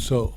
So,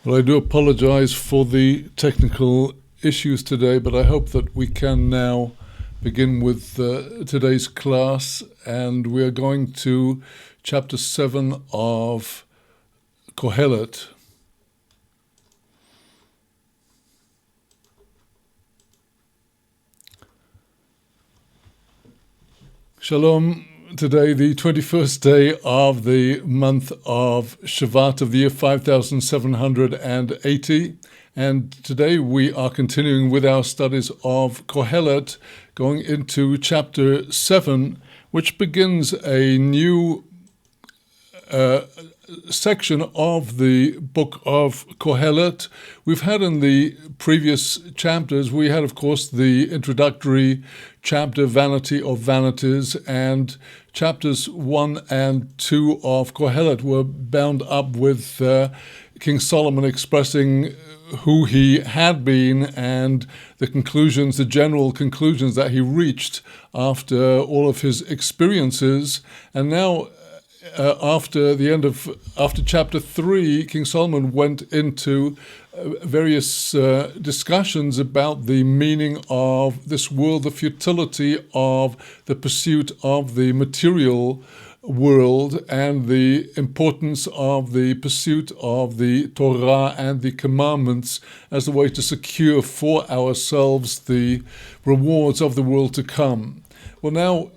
well, I do apologize for the technical issues today, but I hope that we can now begin with today's class, and we are going to chapter 7 of Kohelet. Shalom. Today, the 21st day of the month of Shevat of the year 5780. And today we are continuing with our studies of Kohelet, going into chapter 7, which begins a new section of the book of Kohelet. We've had in the previous chapters, we had, of course, the introductory chapter, Vanity of Vanities, and chapters 1 and 2 of Kohelet were bound up with King Solomon expressing who he had been and the conclusions, the general conclusions that he reached after all of his experiences. And now, after chapter 3, King Solomon went into various discussions about the meaning of this world, the futility of the pursuit of the material world, and the importance of the pursuit of the Torah and the commandments as the way to secure for ourselves the rewards of the world to come. Well, now,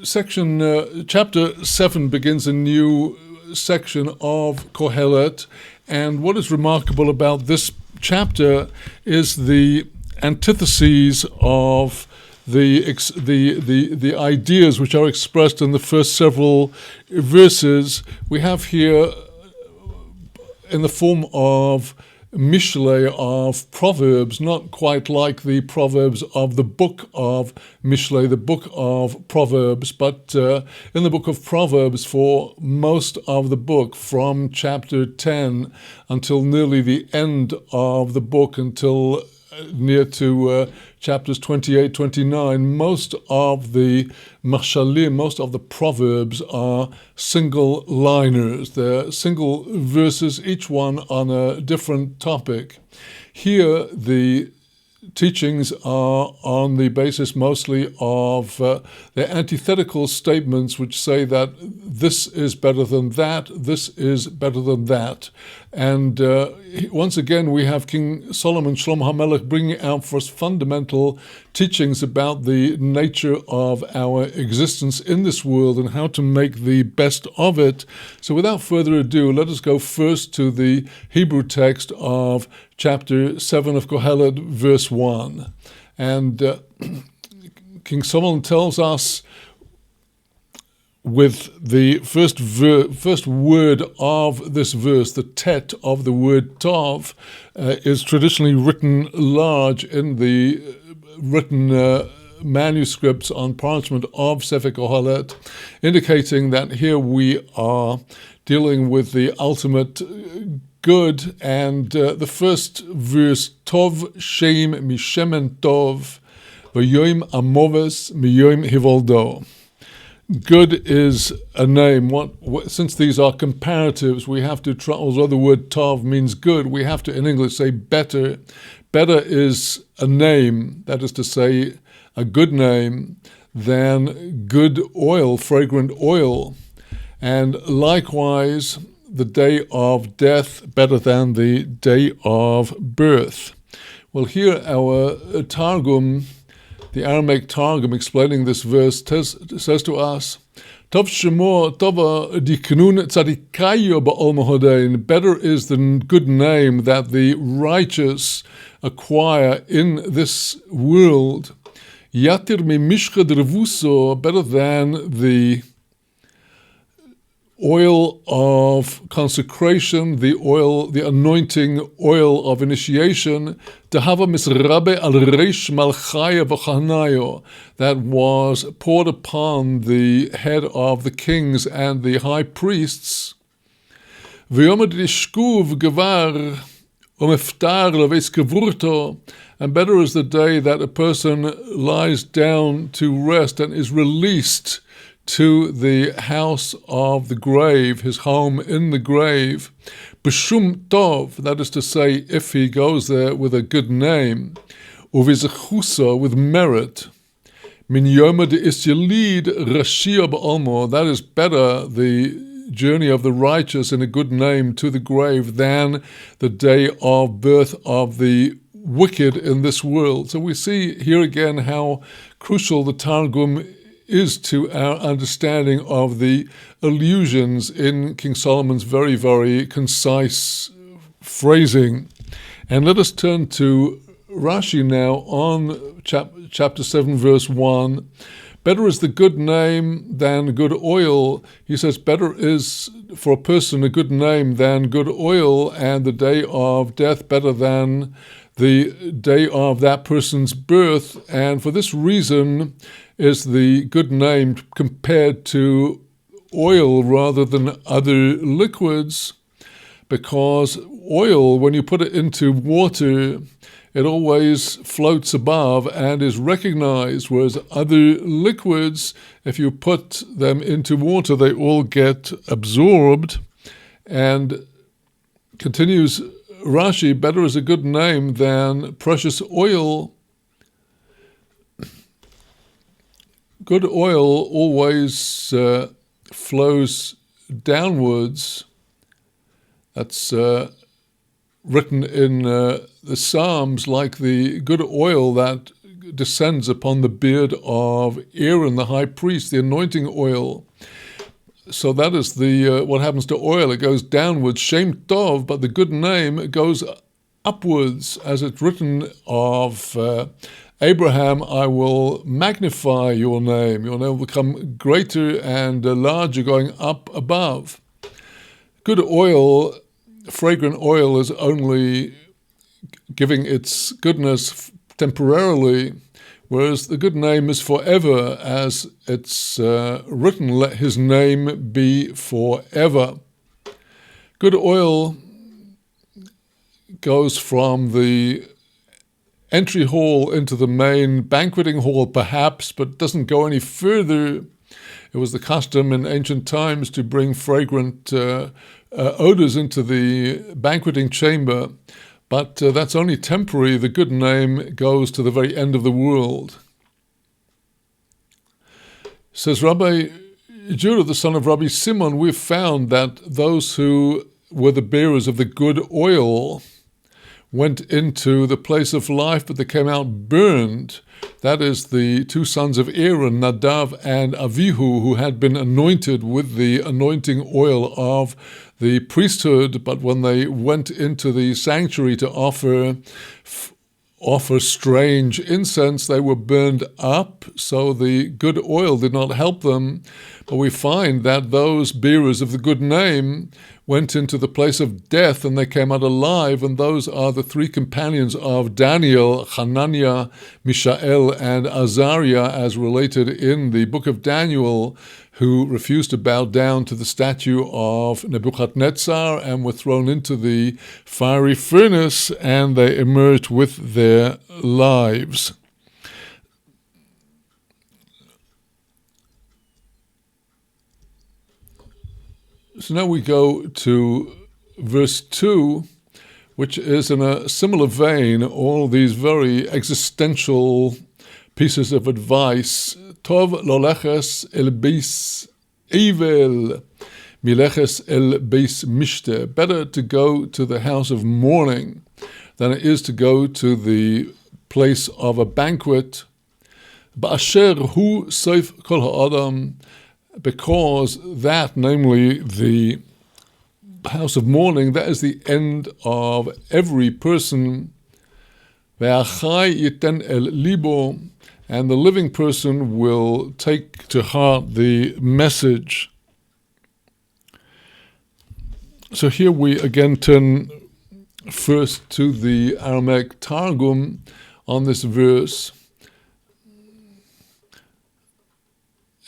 chapter 7 begins a new section of Kohelet, and what is remarkable about this chapter is the antitheses of the ideas which are expressed in the first several verses. We have here in the form of Mishle, of Proverbs, not quite like the Proverbs of the book of Mishle, the book of Proverbs, but in the book of Proverbs, for most of the book, from chapter 10 until nearly the end of the book, until near to chapters 28, 29, most of the mashalim, most of the proverbs are single liners. They're single verses, each one on a different topic. Here, the teachings are on the basis mostly of their antithetical statements, which say that this is better than that, this is better than that. And once again, we have King Solomon, Shlomo HaMelech, bringing out for us fundamental teachings about the nature of our existence in this world and how to make the best of it. So without further ado, let us go first to the Hebrew text of chapter 7 of Kohelet, verse 1. And King Solomon tells us with the first word of this verse, the tet of the word tov, is traditionally written large in the written manuscripts on parchment of Sefer Kohelet, indicating that here we are dealing with the ultimate good. And the first verse, tov shem mishemen tov, v'yoim amoves miyoim hivoldo. Good is a name. Since these are comparatives, we have to although the word tov means good, we have to in English say better. Better is a name, that is to say, a good name, than good oil, fragrant oil. And likewise, the day of death better than the day of birth. Well, here our Targum, the Aramaic Targum explaining this verse, says to us, Tov shemo tova diknun tzadikayo ba'ol mahodein. Better is the good name that the righteous acquire in this world. Yatir mi mishcha dervuso, better than the oil of consecration, the anointing oil of initiation, tehava misrabe al reish malchaya v'chanayo, that was poured upon the head of the kings and the high priests. V'yomed ishkuv gevar umeftar leves kevurto, and better is the day that a person lies down to rest and is released to the house of the grave, his home in the grave. B'shum tov, that is to say, if he goes there with a good name, uvizechusa, with merit. Min yoma de isyalid rashia ba'almo, that is better, the journey of the righteous in a good name to the grave, than the day of birth of the wicked in this world. So we see here again how crucial the Targum is to our understanding of the allusions in King Solomon's very, very concise phrasing. And let us turn to Rashi now on chapter 7, verse 1. Better is the good name than good oil. He says better is for a person a good name than good oil, and the day of death better than the day of that person's birth. And for this reason is the good name compared to oil rather than other liquids, because oil, when you put it into water, it always floats above and is recognized, whereas other liquids, if you put them into water, they all get absorbed. And continues Rashi, better is a good name than precious oil. Good oil always flows downwards. That's written in the Psalms, like the good oil that descends upon the beard of Aaron, the high priest, the anointing oil. So that is the what happens to oil. It goes downwards, shem tov, but the good name goes upwards, as it's written of Abraham, I will magnify your name. Your name will become greater and larger, going up above. Good oil, fragrant oil, is only giving its goodness temporarily, whereas the good name is forever, as it's written, let his name be forever. Good oil goes from the entry hall into the main banqueting hall, perhaps, but doesn't go any further. It was the custom in ancient times to bring fragrant odors into the banqueting chamber, But that's only temporary. The good name goes to the very end of the world. Says Rabbi Judah, the son of Rabbi Simon, we've found that those who were the bearers of the good oil went into the place of life, but they came out burned. That is the two sons of Aaron, Nadav and Avihu, who had been anointed with the anointing oil of the priesthood, but when they went into the sanctuary to offer strange incense, they were burned up, so the good oil did not help them. But we find that those bearers of the good name went into the place of death and they came out alive, and those are the three companions of Daniel, Hananiah, Mishael, and Azariah, as related in the book of Daniel, who refused to bow down to the statue of Nebuchadnezzar and were thrown into the fiery furnace, and they emerged with their lives. So now we go to verse 2, which is in a similar vein, all these very existential pieces of advice. Tov loleches el beis evil, mileches el beis mishte. Better to go to the house of mourning than it is to go to the place of a banquet. Ba'asher hu soif kol ha'adam, because that, namely the house of mourning, that is the end of every person. Ve'achai yiten el libo, and the living person will take to heart the message. So here we again turn first to the Aramaic Targum on this verse,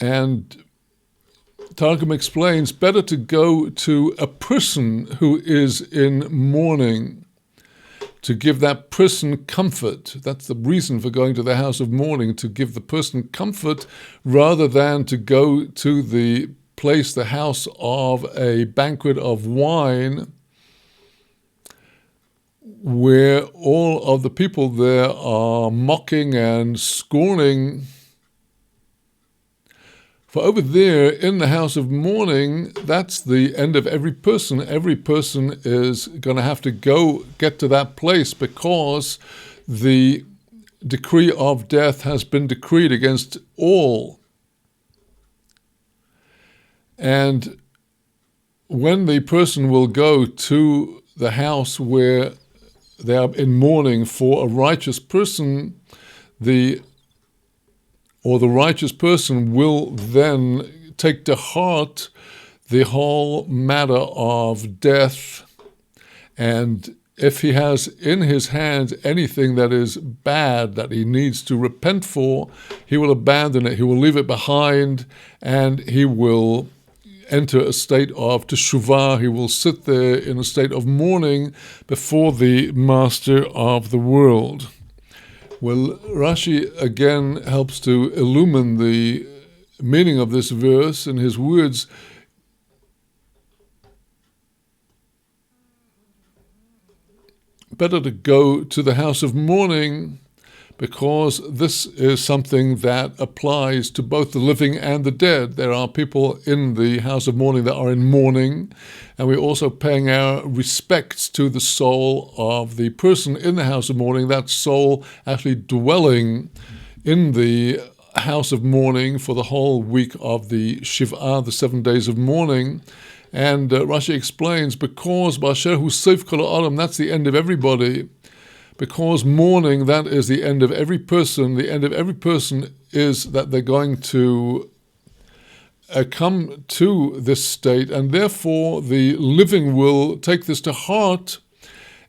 and Targum explains, better to go to a person who is in mourning, to give that person comfort. That's the reason for going to the house of mourning, to give the person comfort, rather than to go to the place, the house of a banquet of wine, where all of the people there are mocking and scorning. For over there, in the house of mourning, that's the end of every person. Every person is going to have to get to that place, because the decree of death has been decreed against all. And when the person will go to the house where they are in mourning for a righteous person, the righteous person will then take to heart the whole matter of death, and if he has in his hands anything that is bad that he needs to repent for, he will abandon it, he will leave it behind, and he will enter a state of teshuvah. He will sit there in a state of mourning before the master of the world. Well, Rashi again helps to illumine the meaning of this verse in his words. Better to go to the house of mourning, because this is something that applies to both the living and the dead. There are people in the house of mourning that are in mourning, and we're also paying our respects to the soul of the person in the house of mourning, that soul actually dwelling in the house of mourning for the whole week of the Shiv'ah, the 7 days of mourning. And Rashi explains, because Ba'asher hu seif kol ha'adam, that's the end of everybody. Because mourning, that is the end of every person. The end of every person is that they're going to come to this state, and therefore the living will take this to heart.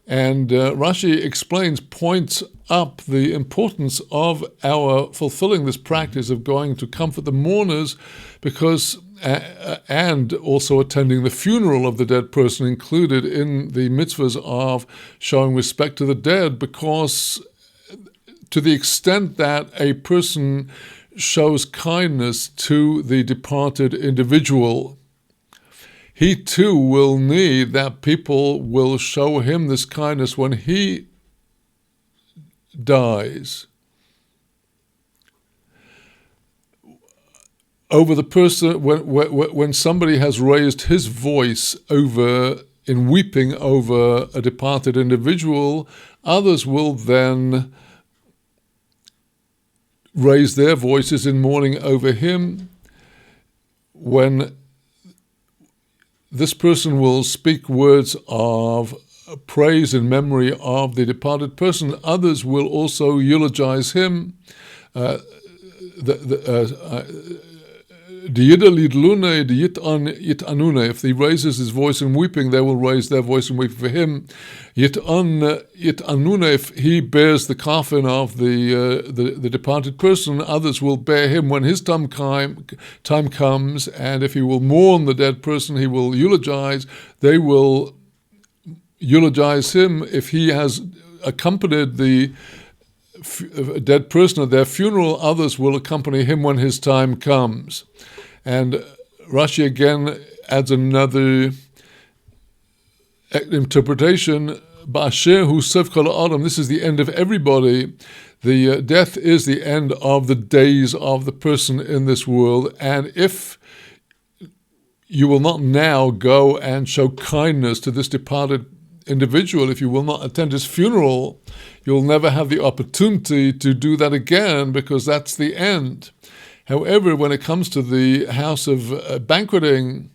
And Rashi explains, points up the importance of our fulfilling this practice of going to comfort the mourners, because and also attending the funeral of the dead person, included in the mitzvahs of showing respect to the dead, because to the extent that a person shows kindness to the departed individual, he too will need that people will show him this kindness when he dies. Over the person, when somebody has raised his voice in weeping over a departed individual, others will then raise their voices in mourning over him. When this person will speak words of praise in memory of the departed person, others will also eulogize him. If he raises his voice in weeping, they will raise their voice in weeping for him. If he bears the coffin of the departed person, others will bear him when his time comes. And if he will mourn the dead person, he will eulogize. They will eulogize him. If he has accompanied the a dead person at their funeral, others will accompany him when his time comes. And Rashi again adds another interpretation. Ba'asher hu sev kol ha'adam. This is the end of everybody. The death is the end of the days of the person in this world. And if you will not now go and show kindness to this departed individual, if you will not attend his funeral, you'll never have the opportunity to do that again, because that's the end. However, when it comes to the house of banqueting,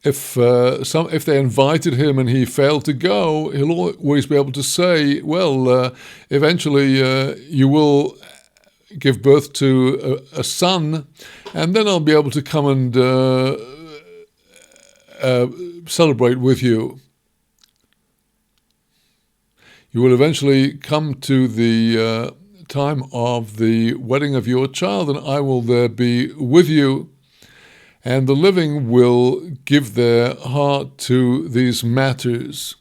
if they invited him and he failed to go, he'll always be able to say, well, eventually you will give birth to a son, and then I'll be able to come and celebrate with you. You will eventually come to the time of the wedding of your child, and I will there be with you. And the living will give their heart to these matters.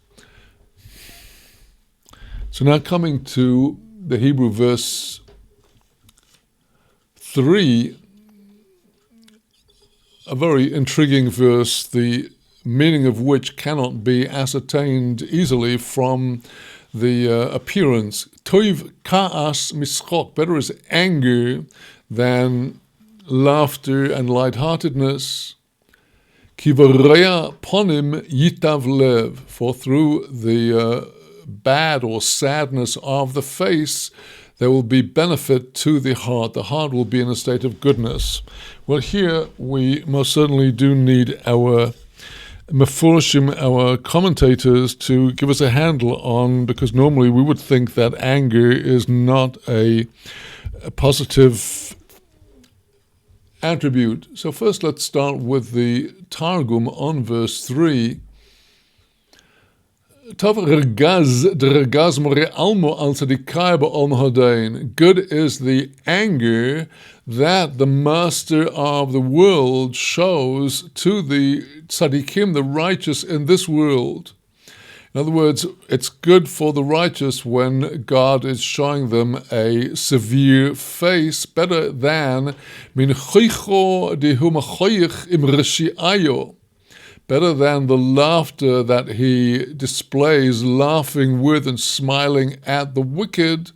So now coming to the Hebrew verse 3, a very intriguing verse, the meaning of which cannot be ascertained easily from the appearance. Toiv ka'as mischok, better is anger than laughter and lightheartedness. Kivareya ponim yitav lev, for through the bad or sadness of the face, there will be benefit to the heart. The heart will be in a state of goodness. Well, here we most certainly do need our Meforshim, our commentators, to give us a handle on, because normally we would think that anger is not a positive attribute. So first let's start with the Targum on verse 3. Good is the anger that the master of the world shows to the tzaddikim, the righteous in this world. In other words, it's good for the righteous when God is showing them a severe face, better than min choicho dehu machoich im reshiayo, better than the laughter that he displays, laughing with and smiling at the wicked.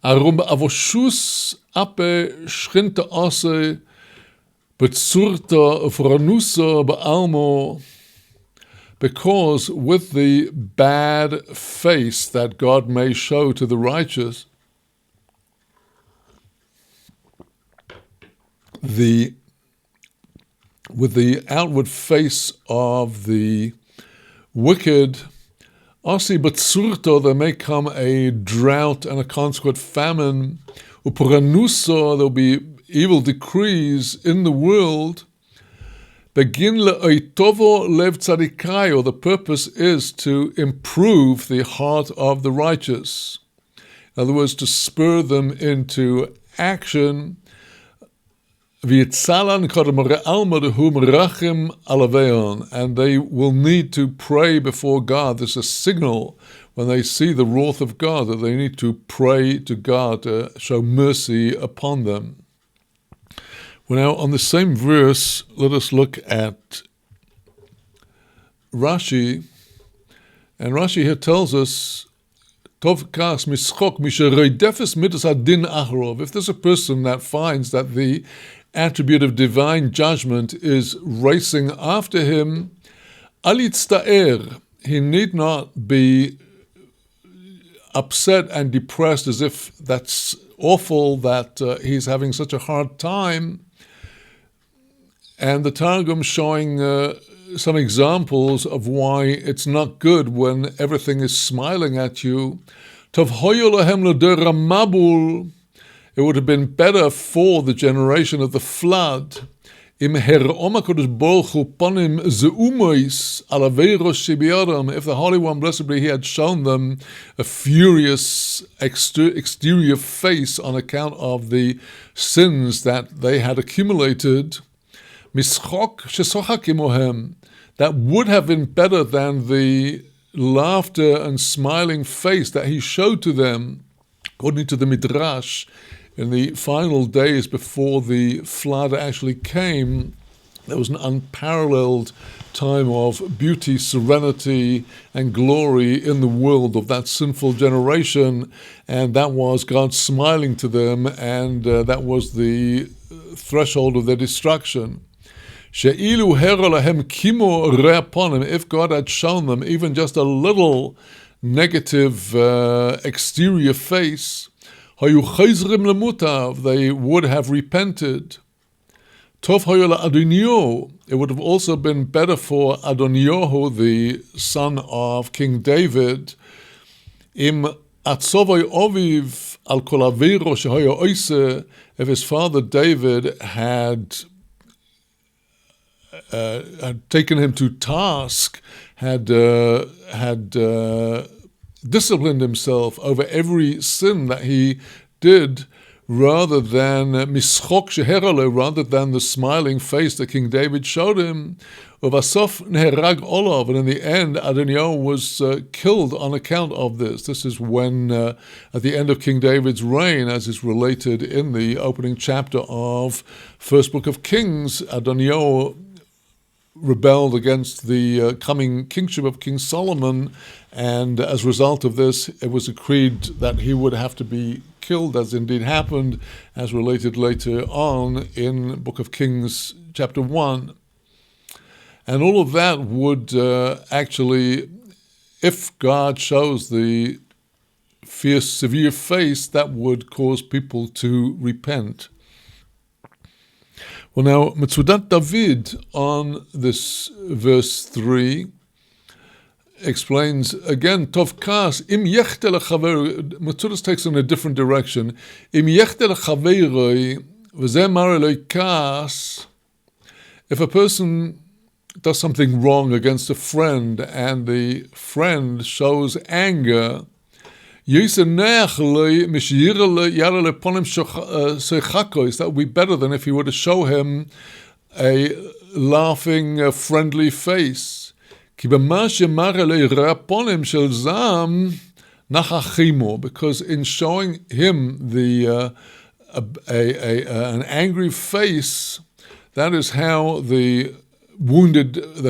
Arum avoshus ape shrinta ose betzurta franusa bealmo, because with the bad face that God may show to the righteous, with the outward face of the wicked, Asi Batsurto, there may come a drought and a consequent famine. Upuranuso, there'll be evil decrees in the world. Begin le'oitovo lev tzadikayo, the purpose is to improve the heart of the righteous. In other words, to spur them into action. And they will need to pray before God. There's a signal when they see the wrath of God that they need to pray to God to show mercy upon them. Well, now on the same verse, let us look at Rashi. And Rashi here tells us, Tov kas mischok misheroidefes midas adin achrov. If there's a person that finds that the attribute of divine judgment is racing after him, alitztaer, he need not be upset and depressed as if that's awful that he's having such a hard time. And the Targum showing some examples of why it's not good when everything is smiling at you. Tov hoyo lahem l'dor hamabul. It would have been better for the generation of the flood. Im her'om HaKadosh Baruch Hu panim zeumois al aveiros shebiyadam. If the Holy One, blessed be He, had shown them a furious exterior face on account of the sins that they had accumulated, mischok shesochak imohem, that would have been better than the laughter and smiling face that He showed to them. According to the Midrash, in the final days before the flood actually came, there was an unparalleled time of beauty, serenity, and glory in the world of that sinful generation, and that was God smiling to them, and that was the threshold of their destruction. If God had shown them even just a little negative exterior face, they would have repented. It would have also been better for Adoniyahu, the son of King David, if his father David had taken him to task, had disciplined himself over every sin that he did, rather than mischok sheherale, rather than the smiling face that King David showed him. Uvasof neherag olav, and in the end, Adoniyahu was killed on account of this. This is when, at the end of King David's reign, as is related in the opening chapter of First Book of Kings, Adoniyahu rebelled against the coming kingship of King Solomon, and as a result of this, it was decreed that he would have to be killed, as indeed happened, as related later on in Book of Kings, chapter 1. And all of that would actually, if God shows the fierce, severe face, that would cause people to repent. Well, now, Metzudat David on this verse 3 explains again, Tov kas, im yechte lechaver, Metzudas takes in a different direction. Im yechte lechaveroi, v'zeh mare lo kas, if a person does something wrong against a friend and the friend shows anger, that would be better than if he were to show him a laughing, friendly face. Because in showing him an angry face, that is how the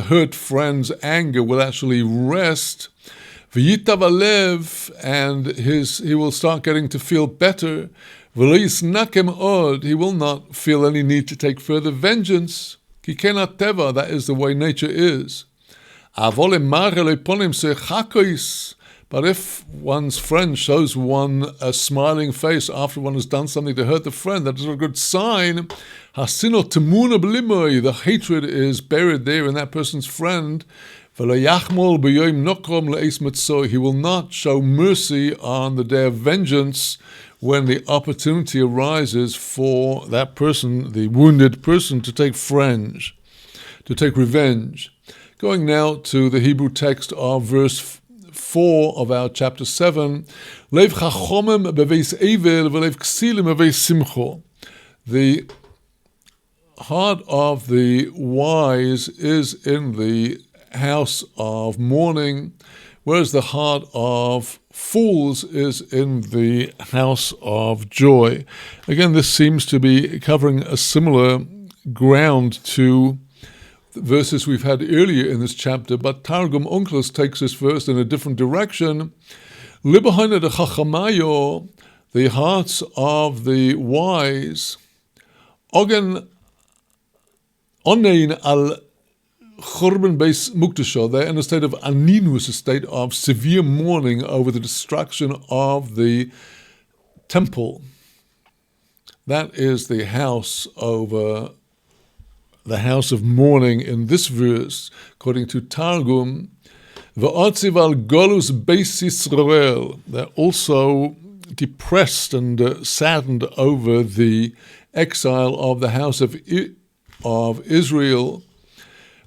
hurt friend's anger will actually rest. And he will start getting to feel better. He will not feel any need to take further vengeance. That is the way nature is. But if one's friend shows one a smiling face after one has done something to hurt the friend, that is a good sign. The hatred is buried there in that person's friend. He will not show mercy on the day of vengeance when the opportunity arises for that person, the wounded person, to take revenge. Going now to the Hebrew text of verse 4 of our chapter 7. The heart of the wise is in the house of mourning, whereas the heart of fools is in the house of joy. Again, this seems to be covering a similar ground to the verses we've had earlier in this chapter, but Targum Onkelos takes this verse in a different direction. Libahaina de Chachamayo, the hearts of the wise, Ogen Onein al Churban Beis Mukdasho, they're in a state of aninus, a state of severe mourning over the destruction of the temple. That is the house over the house of mourning in this verse, according to Targum. V'otziv al golus Beis Yisrael, they're also depressed and saddened over the exile of the house of Israel.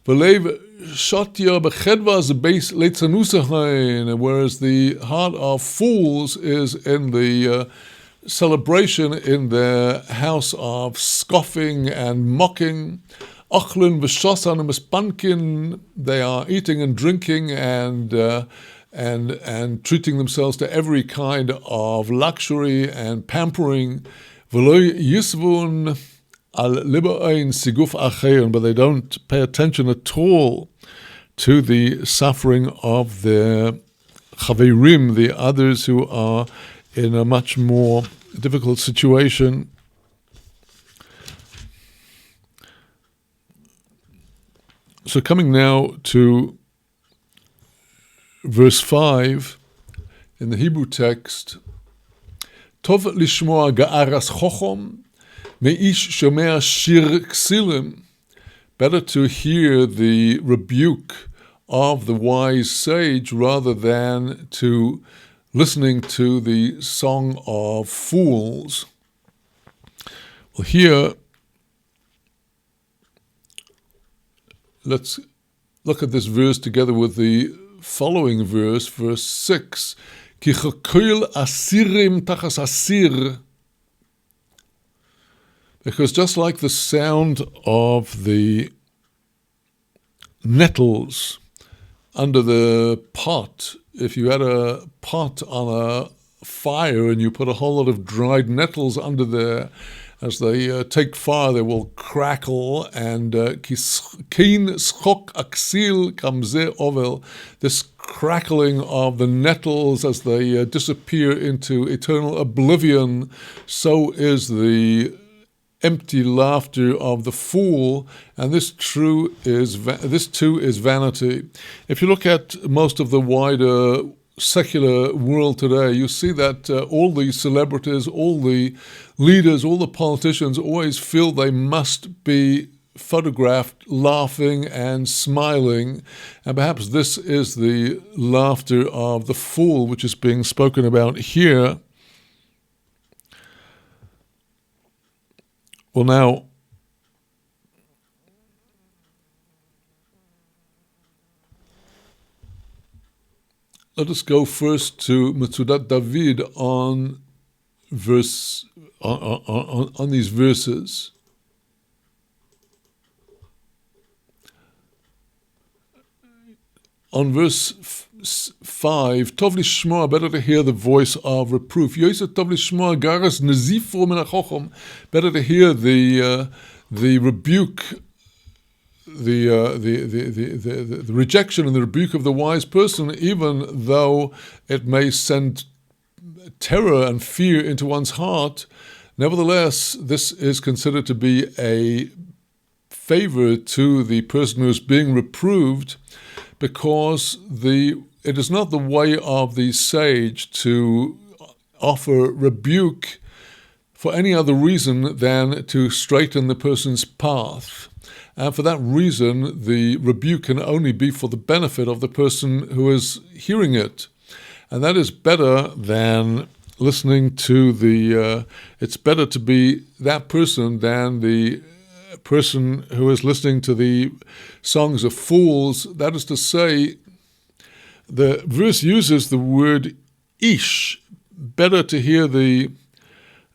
Whereas the heart of fools is in the celebration in their house of scoffing and mocking. They are eating and drinking and treating themselves to every kind of luxury and pampering. But they don't pay attention at all to the suffering of their chaverim, the others who are in a much more difficult situation. So coming now to verse 5 in the Hebrew text, Tov lishmoa ga'aras chochom, Me'ish shomea shir ksilim, better to hear the rebuke of the wise sage rather than to listening to the song of fools. Well, here, let's look at this verse together with the following verse, verse 6. Ki chokoil asirim tachas asir, because just like the sound of the nettles under the pot, if you had a pot on a fire and you put a whole lot of dried nettles under there, as they take fire, they will crackle, and kin schok aksil kamze ovel, this crackling of the nettles as they disappear into eternal oblivion, so is the empty laughter of the fool, and this too is vanity. If you look at most of the wider secular world today, you see that all the celebrities, all the leaders, all the politicians always feel they must be photographed laughing and smiling, and perhaps this is the laughter of the fool which is being spoken about here. Well, now, let us go first to Metzudat David on these verses. On verse 5, Tov lishmoa, better to hear the voice of reproof. Yosef Tov lishmoa garas nezifo min hachochom, better to hear the rebuke, the rejection and the rebuke of the wise person, even though it may send terror and fear into one's heart. Nevertheless, this is considered to be a favor to the person who is being reproved, because it is not the way of the sage to offer rebuke for any other reason than to straighten the person's path. And for that reason, the rebuke can only be for the benefit of the person who is hearing it. And that is better than listening to it's better to be that person than the person who is listening to the songs of fools. That is to say, the verse uses the word ish, better to hear the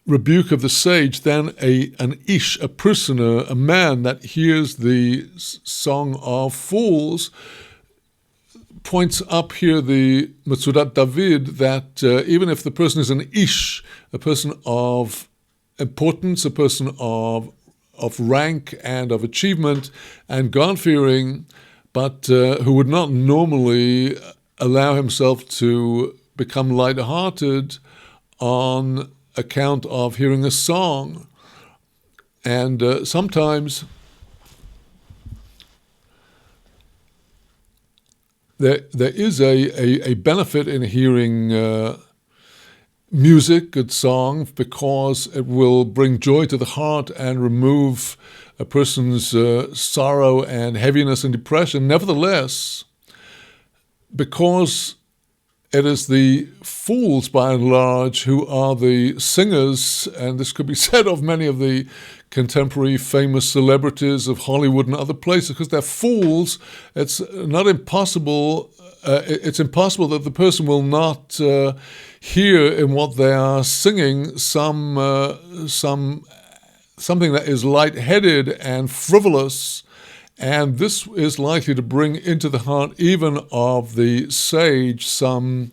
rebuke of the sage than an ish, a prisoner, a man that hears the song of fools. points up here the Metzudat David that even if the person is an ish, a person of importance, a person of rank and of achievement and God-fearing, but who would not normally allow himself to become light-hearted on account of hearing a song. And sometimes there is a benefit in hearing music, good song, because it will bring joy to the heart and remove a person's sorrow and heaviness and depression. Nevertheless, because it is the fools, by and large, who are the singers, and this could be said of many of the contemporary famous celebrities of Hollywood and other places, because they're fools. It's not impossible. It's impossible that the person will not hear in what they are singing something that is light-headed and frivolous. And this is likely to bring into the heart even of the sage some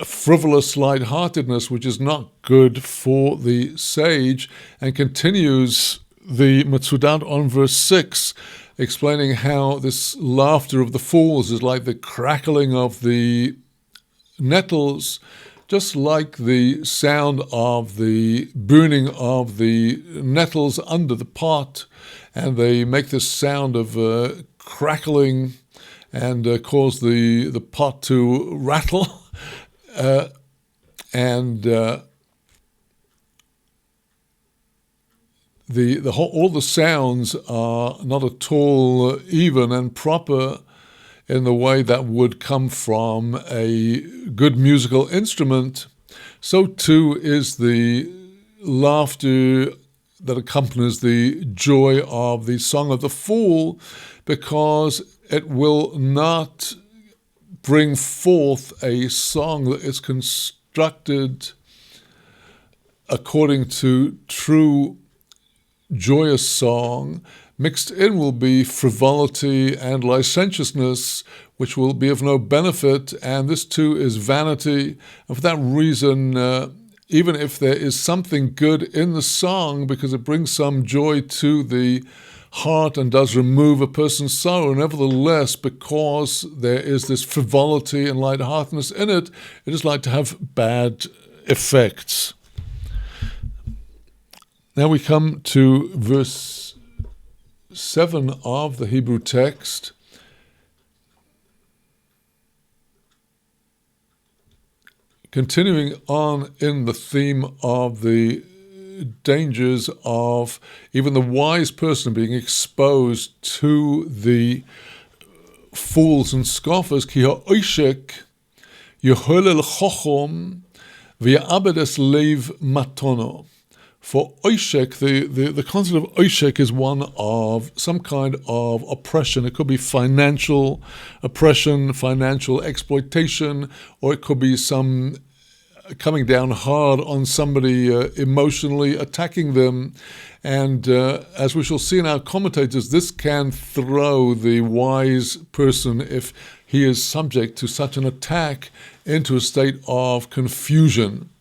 frivolous lightheartedness, which is not good for the sage, and continues the Metzudat on verse 6, explaining how this laughter of the fools is like the crackling of the nettles, just like the sound of the burning of the nettles under the pot, and they make this sound of crackling and cause the pot to rattle, and all the sounds are not at all even and proper in the way that would come from a good musical instrument. So too is the laughter that accompanies the joy of the song of the fool, because it will not bring forth a song that is constructed according to true joyous song. Mixed in will be frivolity and licentiousness, which will be of no benefit, and this too is vanity. And for that reason, even if there is something good in the song, because it brings some joy to the heart and does remove a person's sorrow, nevertheless, because there is this frivolity and lightheartedness in it, it is like to have bad effects. Now we come to verse 7 of the Hebrew text. Continuing on in the theme of the dangers of even the wise person being exposed to the fools and scoffers. Ki ha'oshek yeholel chochom v'ya'abed es leiv matono. For oshek, the concept of oshek is one of some kind of oppression. It could be financial oppression, financial exploitation, or it could be some coming down hard on somebody emotionally, attacking them. And as we shall see in our commentators, this can throw the wise person, if he is subject to such an attack, into a state of confusion.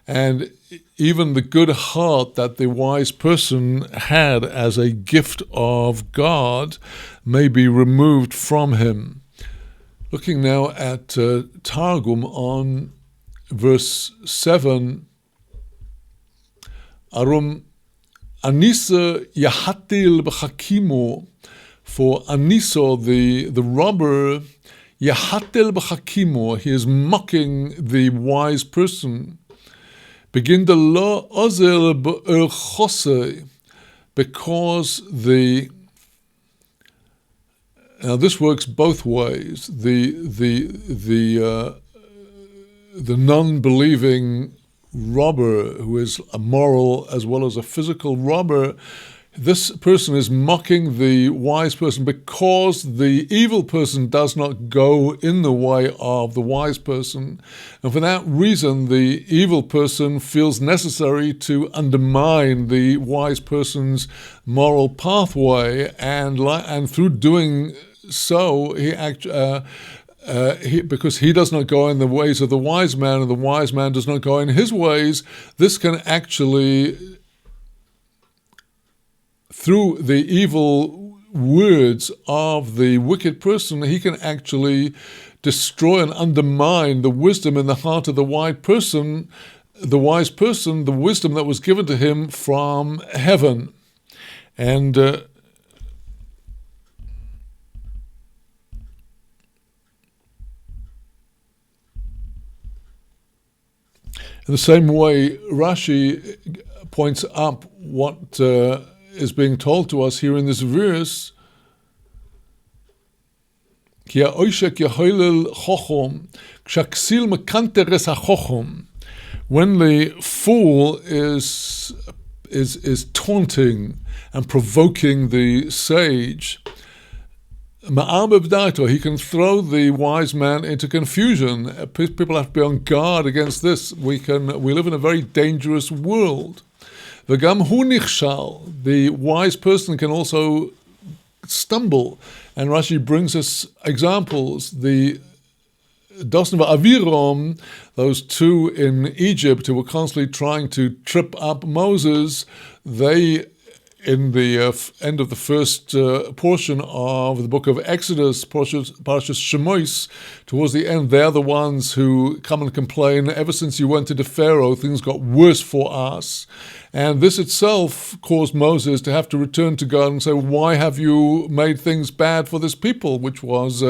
And even the good heart that the wise person had as a gift of God may be removed from him. Looking now at Targum on verse 7, Arum Anisa Yahatil B'chakimo, for Aniso, the robber, Yahatil B'chakimo, he is mocking the wise person. Begin the lo ozel b'erchose, because now this works both ways. The non-believing robber, who is a moral as well as a physical robber, this person is mocking the wise person because the evil person does not go in the way of the wise person. And for that reason, the evil person feels necessary to undermine the wise person's moral pathway, and through doing so, he because he does not go in the ways of the wise man, and the wise man does not go in his ways, this can actually, through the evil words of the wicked person, he can actually destroy and undermine the wisdom in the heart of the wise person, the wisdom that was given to him from heaven. And in the same way, Rashi points up what is being told to us here in this verse. When the fool is taunting and provoking the sage, he can throw the wise man into confusion. People have to be on guard against this. We live in a very dangerous world. The wise person can also stumble. And Rashi brings us examples. The Dosneva Aviram, those two in Egypt who were constantly trying to trip up Moses, they, in the end of the first portion of the book of Exodus, Parashas Shemois, towards the end, they're the ones who come and complain, ever since you went into Pharaoh, things got worse for us. And this itself caused Moses to have to return to God and say, why have you made things bad for this people? Which was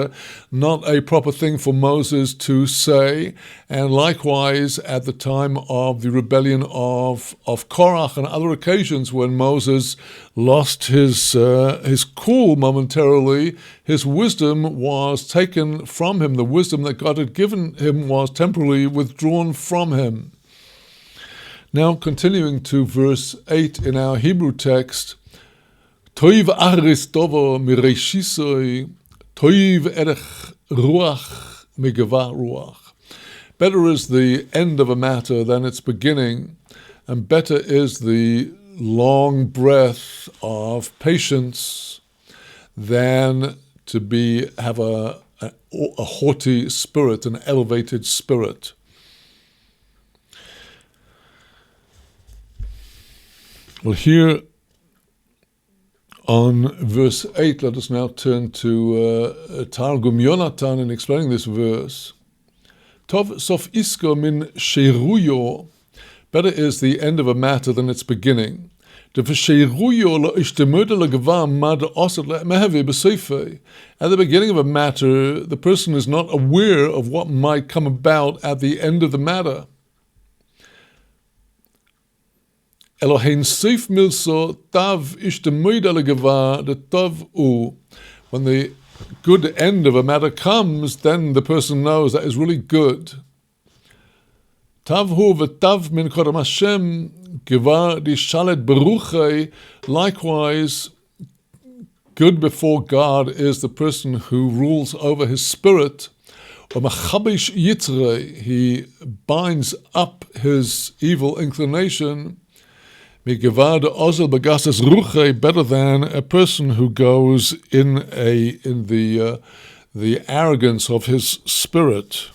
not a proper thing for Moses to say. And likewise, at the time of the rebellion of Korach and other occasions when Moses lost his cool momentarily, his wisdom was taken from him. The wisdom that God had given him was temporarily withdrawn from him. Now, continuing to verse 8 in our Hebrew text, Toiv aris tovo mireishisoi, toiv erech ruach megava ruach. Better is the end of a matter than its beginning, and better is the long breath of patience than to have a haughty spirit, an elevated spirit. Well, here on verse 8, let us now turn to Targum Yonatan in explaining this verse. Tov sof isko min sheruyo, better is the end of a matter than its beginning. At the beginning of a matter, the person is not aware of what might come about at the end of the matter. Elohein seif milso tav ishtemuyda legava the tov u. When the good end of a matter comes, then the person knows that is really good. Tav hu v'tav min kodam Hashem givar di shalet beruchei. Likewise, good before God is the person who rules over his spirit. U'machabish yitzrei, he binds up his evil inclination. Better than a person who goes in the arrogance of his spirit.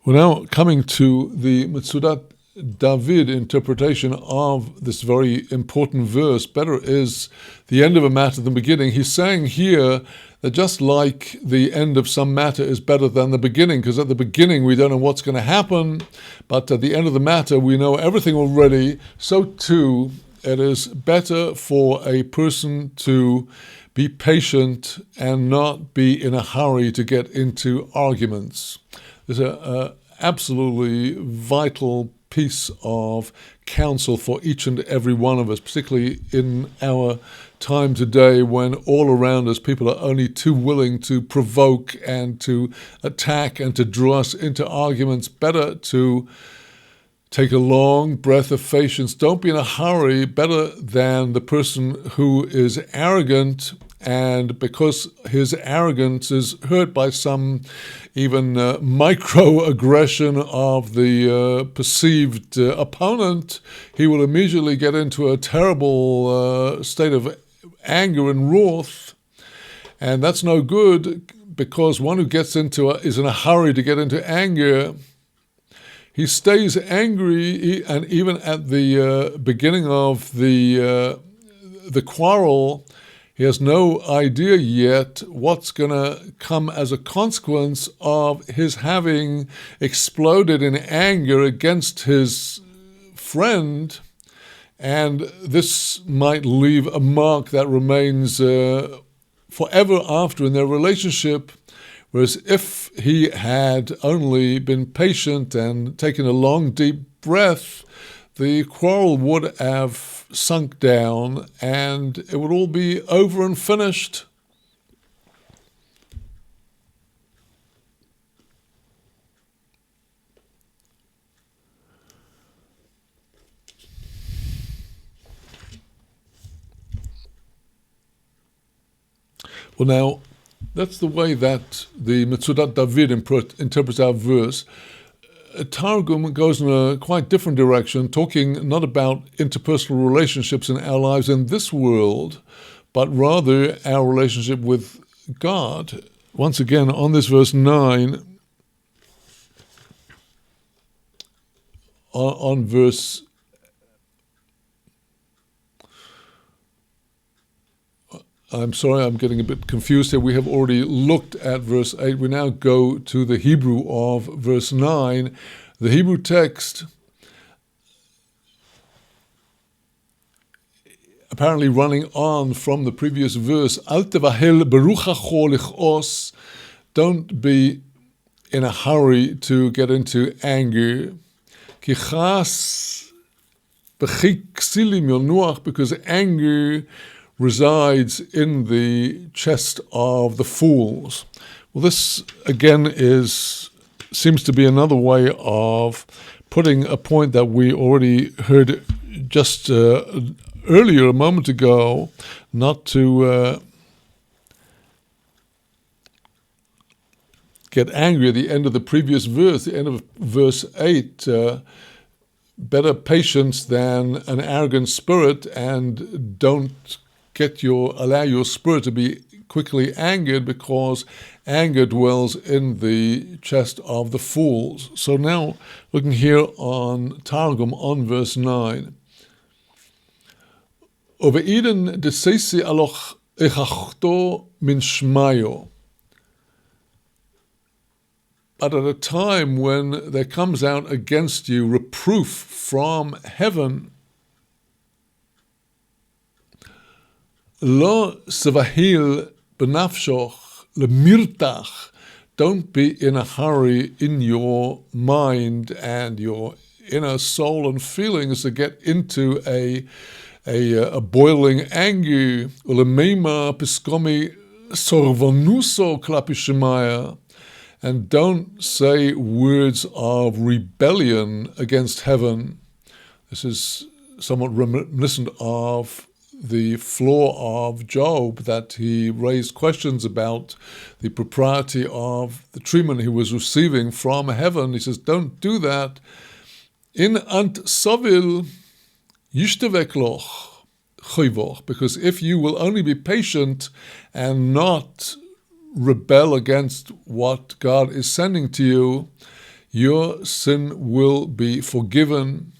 We're now coming to the Metzudat David interpretation of this very important verse. Better is the end of a matter than the beginning. He's saying here that just like the end of some matter is better than the beginning, because at the beginning we don't know what's going to happen, but at the end of the matter we know everything already, so too it is better for a person to be patient and not be in a hurry to get into arguments. There's an absolutely vital piece of counsel for each and every one of us, particularly in our time today when all around us people are only too willing to provoke and to attack and to draw us into arguments. Better to take a long breath of patience. Don't be in a hurry. Better than the person who is arrogant, and because his arrogance is hurt by some even microaggression of the perceived opponent, he will immediately get into a terrible state of anger and wrath. And that's no good, because one who gets is in a hurry to get into anger, he stays angry, and even at the beginning of the quarrel, he has no idea yet what's going to come as a consequence of his having exploded in anger against his friend. And this might leave a mark that remains forever after in their relationship. Whereas if he had only been patient and taken a long, deep breath, the quarrel would have sunk down and it would all be over and finished. Well, now, that's the way that the Metzudat David interprets our verse. Targum goes in a quite different direction, talking not about interpersonal relationships in our lives in this world, but rather our relationship with God. Once again, on this verse 9, on verse I'm sorry, I'm getting a bit confused here. We have already looked at verse 8. We now go to the Hebrew of verse 9. The Hebrew text, apparently running on from the previous verse, Al tevahel beruchacho lichos, don't be in a hurry to get into anger. Kichas bechik silim yonuach, because anger resides in the chest of the fools. Well, this again seems to be another way of putting a point that we already heard just earlier, a moment ago, not to get angry at the end of the previous verse, the end of verse 8, better patience than an arrogant spirit, and don't allow your spirit to be quickly angered, because anger dwells in the chest of the fools. So now, looking here on Targum, on verse 9. Oveiden desesi aloch echachto min shmayo. But at a time when there comes out against you reproof from heaven, Lo sevahil benafshoch lemirtach. Don't be in a hurry in your mind and your inner soul and feelings to get into a boiling anger. Ulemema piskomi sorvanuso klapi shemaya. And don't say words of rebellion against heaven. This is somewhat reminiscent of the flaw of Job, that he raised questions about the propriety of the treatment he was receiving from heaven. He says, don't do that. In ant sovil yishtevekloch chayvoch, because if you will only be patient and not rebel against what God is sending to you, your sin will be forgiven.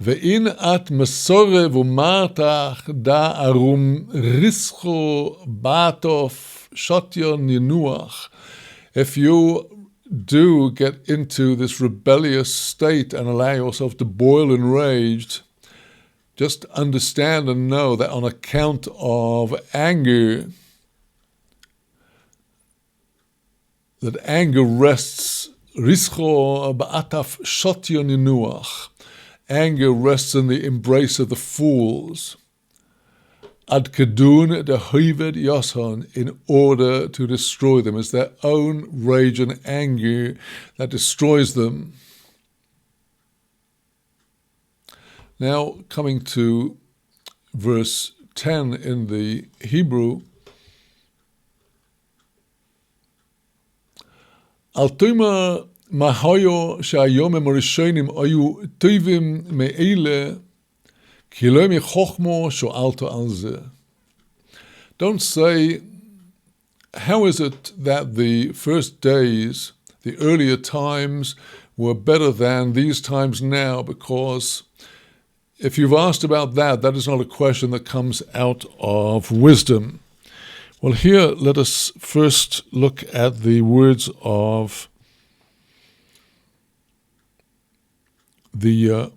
Ve'in at mesorev umartach da arum rischo batof shotyon yinuach. If you do get into this rebellious state and allow yourself to boil enraged, just understand and know that on account of anger, that anger rests rischo ba'ataf shotyon yinuach. Anger rests in the embrace of the fools. Ad kedun de hoived yoshon, in order to destroy them. It's their own rage and anger that destroys them. Now, coming to verse 10 in the Hebrew. Al tuma Mahoyo shayom emorishonim oyu tivim meile kilemi chochmo shoalto alze. Don't say, how is it that the first days, the earlier times, were better than these times now? Because if you've asked about that, that is not a question that comes out of wisdom. Well, here let us first look at the words of the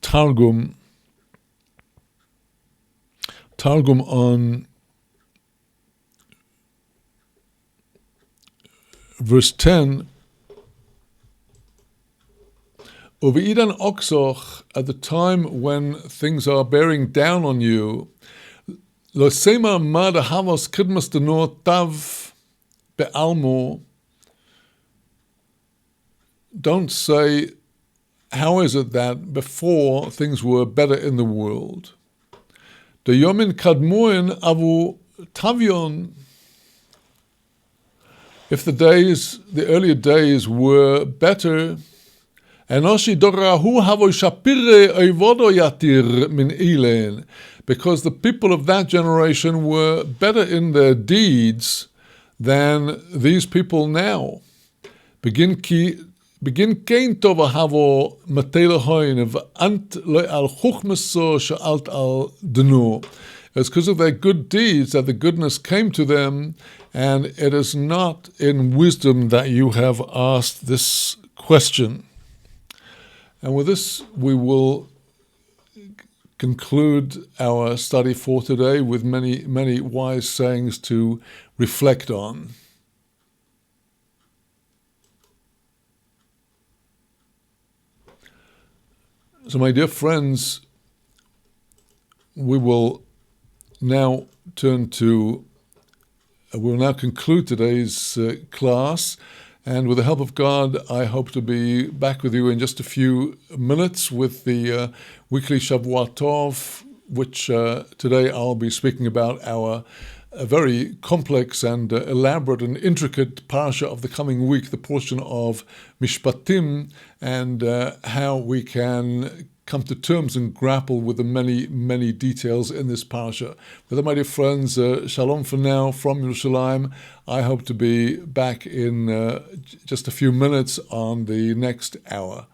Targum on verse 10. Uvi'idan oksoch, at the time when things are bearing down on you, lo sema ma de havos kidmas de no tav be'almo. Don't say, how is it that before things were better in the world? De yomin kadmoin avu tavion. If the earlier days were better, enoshi dorahu havo shapire oivodo yatir min ilen, because the people of that generation were better in their deeds than these people now. Begin kein tova havo matela hoin of ant lo al chuchmeso shalt al denu. It's because of their good deeds that the goodness came to them, and it is not in wisdom that you have asked this question. And with this, we will conclude our study for today with many, many wise sayings to reflect on. So, my dear friends, we will now we'll now conclude today's class. And with the help of God, I hope to be back with you in just a few minutes with the weekly Shavua Tov, which today I'll be speaking about a very complex and elaborate and intricate parasha of the coming week, the portion of Mishpatim, and how we can come to terms and grapple with the many, many details in this parasha. With that, my dear friends, shalom for now from Yerushalayim. I hope to be back in just a few minutes on the next hour.